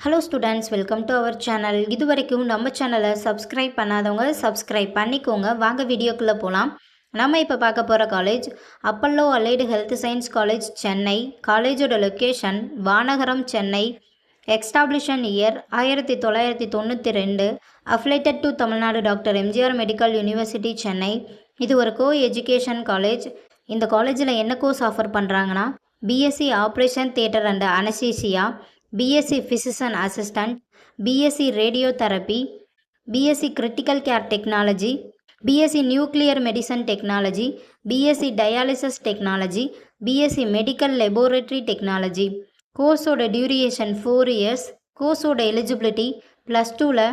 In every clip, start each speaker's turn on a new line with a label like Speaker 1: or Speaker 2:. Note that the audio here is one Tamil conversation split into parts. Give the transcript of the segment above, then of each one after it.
Speaker 1: Hello students, welcome to our channel. இது வரைக்கும் நம்ம சேனலை சப்ஸ்கிரைப் பண்ணாதவங்க சப்ஸ்கிரைப் பண்ணிக்கோங்க. வாங்க வீடியோக்குள்ளே போகலாம். நம்ம இப்போ பார்க்க போகிற college Apollo allied health science college, Chennai. காலேஜோட location Vanagaram, Chennai. Establishment year 1992. Affiliated to Tamil Nadu doctor MGR medical university, Chennai. இது ஒரு கோ எஜுகேஷன் காலேஜ். இந்த காலேஜில் என்ன கோர்ஸ் ஆஃபர் பண்ணுறாங்கன்னா BSc operation theatre and anaesthesia, BSc physician assistant, BSc radiotherapy, BSc critical care technology, BSc nuclear medicine technology, BSc dialysis technology, BSc medical laboratory technology. கோர்ஸோட டியூரேஷன் 4 இயர்ஸ். கோர்ஸோட எலிஜிபிலிட்டி +2ல்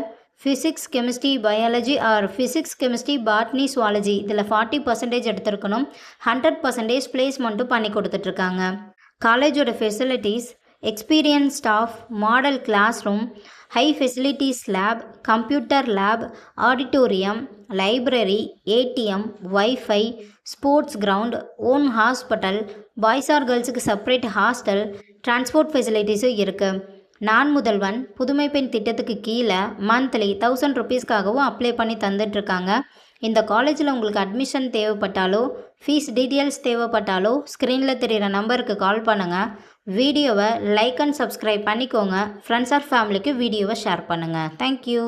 Speaker 1: physics, chemistry, biology or physics, chemistry, botany, zoology இதில் 40% எடுத்திருக்கணும். 100% பிளேஸ்மெண்ட்டும் பண்ணி கொடுத்துட்ருக்காங்க. காலேஜோட facilities experience staff, model classroom, high facilities lab, computer lab, auditorium, library, ATM, wifi, sports ground, own hospital, boys or கேர்ள்ஸுக்கு செப்பரேட் ஹாஸ்டல், டிரான்ஸ்போர்ட் ஃபெசிலிட்டிஸும் இருக்குது. நான் முதல்வன் புதுமை பெண் திட்டத்துக்கு கீழே மந்த்லி 1000 ருபீஸ்க்காகவும் அப்ளை பண்ணி தந்துட்டுருக்காங்க. இந்த காலேஜில் உங்களுக்கு அட்மிஷன் தேவைப்பட்டாலோ ஃபீஸ் டீட்டெயில்ஸ் தேவைப்பட்டாலோ ஸ்க்ரீனில் தெரிகிற நம்பருக்கு கால் பண்ணுங்கள். வீடியோவை லைக் அண்ட் சப்ஸ்கிரைப் பண்ணிக்கோங்க. ஃப்ரெண்ட்ஸ் ஆர் ஃபேமிலிக்கு வீடியோவை ஷேர் பண்ணுங்கள். தேங்க்யூ.